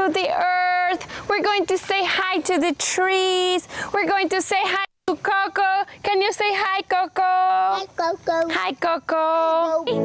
to the earth. We're going to say hi to the trees. We're going to say hi to Coco. Can you say hi, Coco? Hi, Coco. Hi, Coco. Good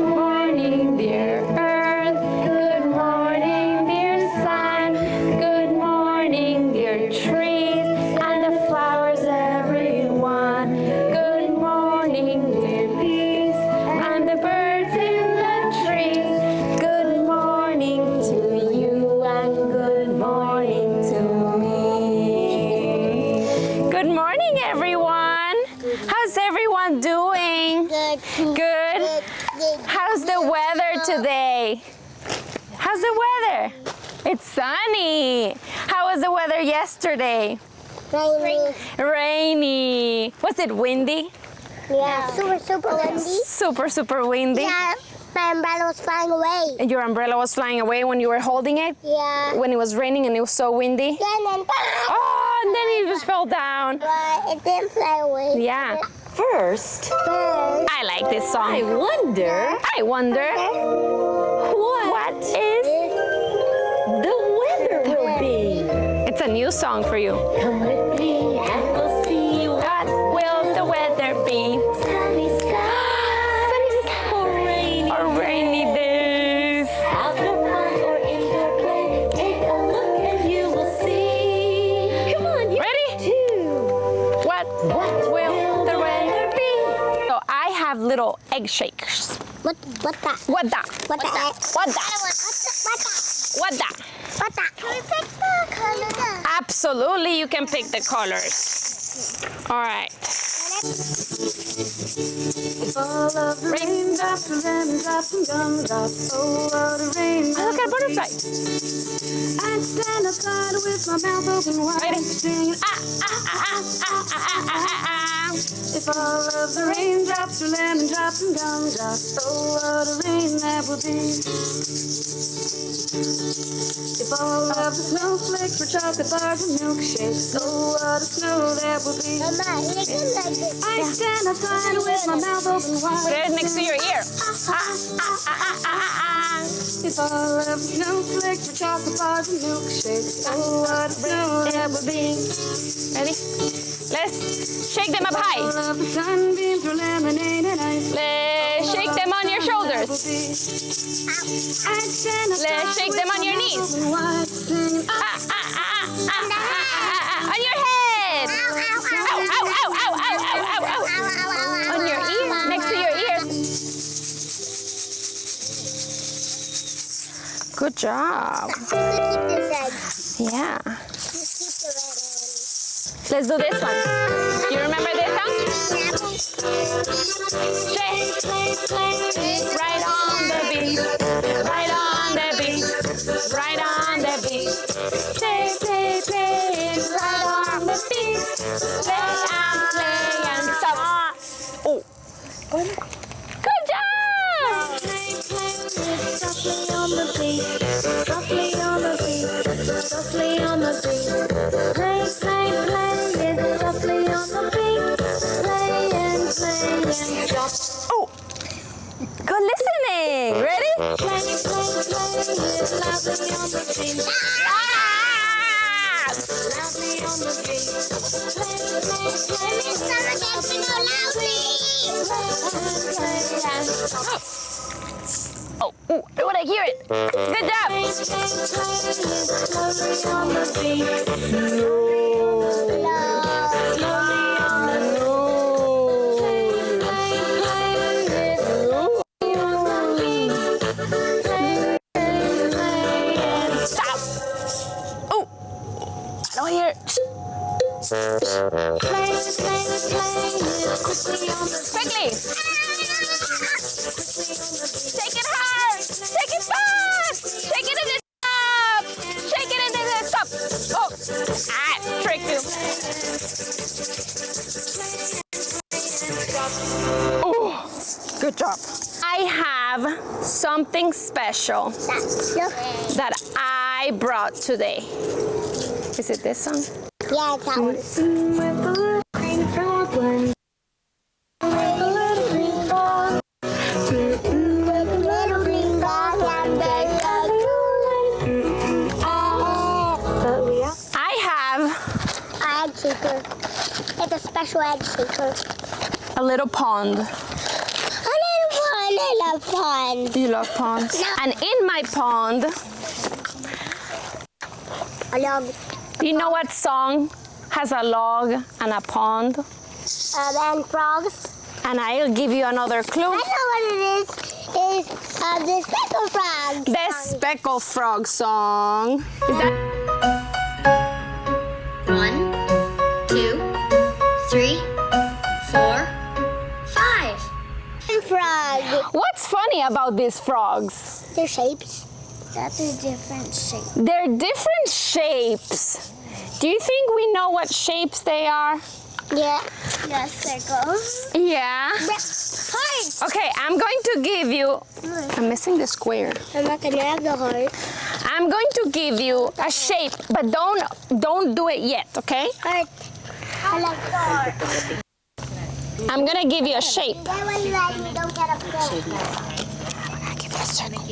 morning, dear earth. Good morning, dear sun. Good morning, dear trees and the flowers, everyone. Good morning, dear bees and the birds in the trees. Good morning to you and good morning to me. Good morning, everyone. How's everyone doing? Good. Good. How's the weather today? How's the weather? It's sunny. How was the weather yesterday? Rainy. Rainy. Was it windy? Yeah. Super windy. Super windy. Yeah. My umbrella was flying away. And your umbrella was flying away when you were holding it? Yeah. When it was raining and it was so windy? Yeah, and then, Oh, and then it just fell down. but it didn't fly away. Yeah. First, I like this song. I wonder what is the weather will be. It's a new song for you. Come with me and we'll see What will the weather be? sunny skies or rainy Or rainy days? outdoor fun or indoor play. Take a look and you will see. Come on, you Ready? too. What will the weather be? So I have little egg shakers. What that? What that? What that? What that? What that? What that? Can we pick the color? Absolutely, you can pick the colors. All right. All of the raindrops, lemon-drops, and gumdrops. Oh, what a rain! Look at a butterfly. I'd stand outside with my mouth open wide, Ready? singing, if all of the raindrops were lemon-drops and gumdrops. Oh, what a rain that would be! If all of the snowflakes were chocolate bars and milkshakes. Oh, what a snow that would be! Mama, you can like it. I'd stand outside with my mouth open wide. Put it next to your ear. If all of the snowflakes were chocolate bars and milkshakes. Oh, what a snow that would be! Ready? Let's shake them up high. All of the sunbeams were lemonade and ice. Let's shake them on your shoulders. Let's shake them on your knees. On your head. Ow, ow, ow, ow, ow, ow, ow, ow. On your ear, next to your ear. Good job. Keep this egg. Yeah. Keep the red Let's do this one. You remember this song? Shake, right on the beat, right on the beat, right on the beat. Play, right on the beat. Play and stop. Oh. Good job! Softly on the beat, softly on the beat, softly on the beat. Play, it softly on the beat. Play and drop. Oh. Good listening. Ready? Play it loudly on the beat. Ah! Loudly on the beat. Play Oh, ooh, I want to hear it. Good job. Stop. Oh, I don't hear it. Quickly. Take it hard. Take it fast. Take it in the top. Shake it in the top. Oh, tricked you. Oh, good job. I have something special that I brought today. Is it this song? Yeah, it's that one. Little green frog, and swag shaker. A little pond. A little pond. I love ponds. You love ponds. No. And in my pond, I love you know what song has a log and a pond? and frogs. And I'll give you another clue. I know what it is. It's the speckle frog. The Speckle Frog song. Is that 1, 2, 3, 4, 5. Frog. what's funny about these frogs? Their shapes. That's a different shape. They're different shapes. Do you think we know what shapes they are? Yeah. Yeah, circles. Yeah. Hearts. Okay, I'm going to give you. I'm missing the square. I'm not gonna have the heart. I'm going to give you a shape, but don't do it yet, okay? Heart. I like the heart. I'm gonna give you a shape. That way you like me don't get upset. I'm gonna give you a circle.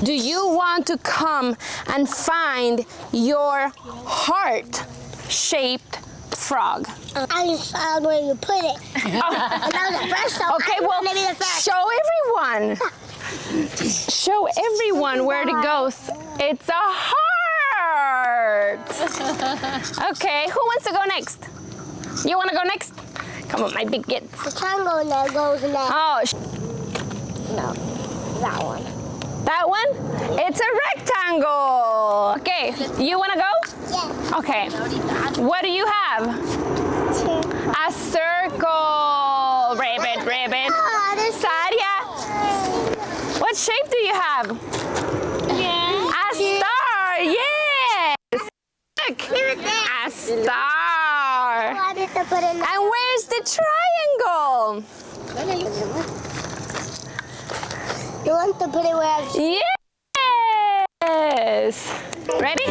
Do you want to come and find your heart-shaped frog? I just found where you put it. And that was the first, so Okay, I'm well, gonna be the first. show everyone. Show everyone where it goes. It's a heart. Okay, who wants to go next? You want to go next? Come on, my big kids. The triangle in there goes in there. Oh, No, that one. that one? It's a rectangle. Okay, you want to go? Yeah. Okay. What do you have? A circle. Ribbit, ribbit. Oh, there's Sadia, what shape do you have? yeah. A star. Yes. Look. A star. I need to put in And where's the triangle? You want to put it where I've Yes. Ready?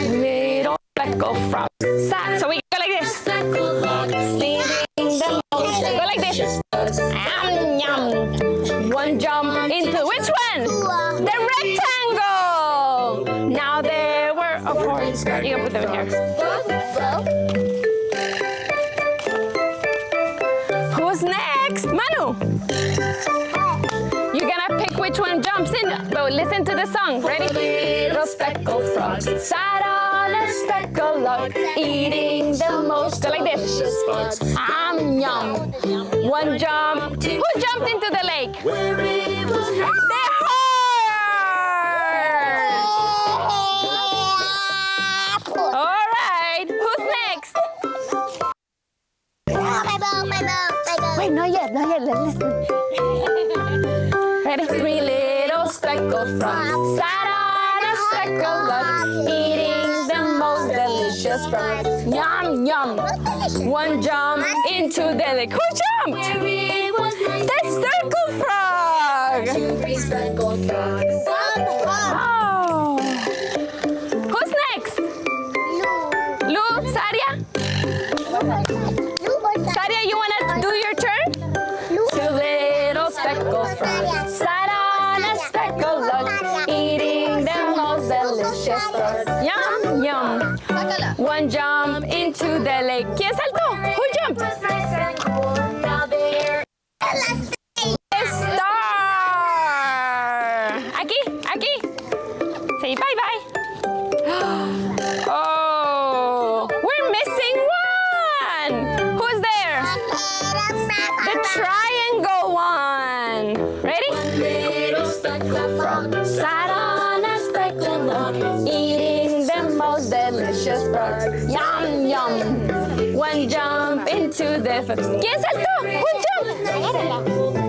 Little speckle frog. So we go like this. Singing the most. Go like this. Yum, yum. One jump into which one? The rectangle. Now there were, of course. You can put them here. Who's next? Manu. You're gonna pick which one jumps in. But listen to the song. Ready? Little speckled frogs sat on a speckle log, eating the most. Go like this. Yum. One jump. Who jumped into the lake? The heart. All right. Who's next? my boat. Wait, not yet. Let's listen. Ready? 3 little speckled frogs sat on a speckled log, eating the most delicious frogs. Yum, yum. One jump into the lake. Who jumped? The circle frog. Oh. Who's next? Lu, Sadia? Sadia, you want to do your turn? 2 little speckled frogs sat on a speckled log, eating the most delicious frogs. Yum, yum. One jump into the lake. ¿Quién saltó? Who jumped? A star. Aquí. Say bye-bye. Oh, we're missing one. Who's there? The triangle one. Ready? Sat on a speckled log, eating the most delicious frogs. Yum, yum. One jump into the... ¿Quién saltó? Who jumped?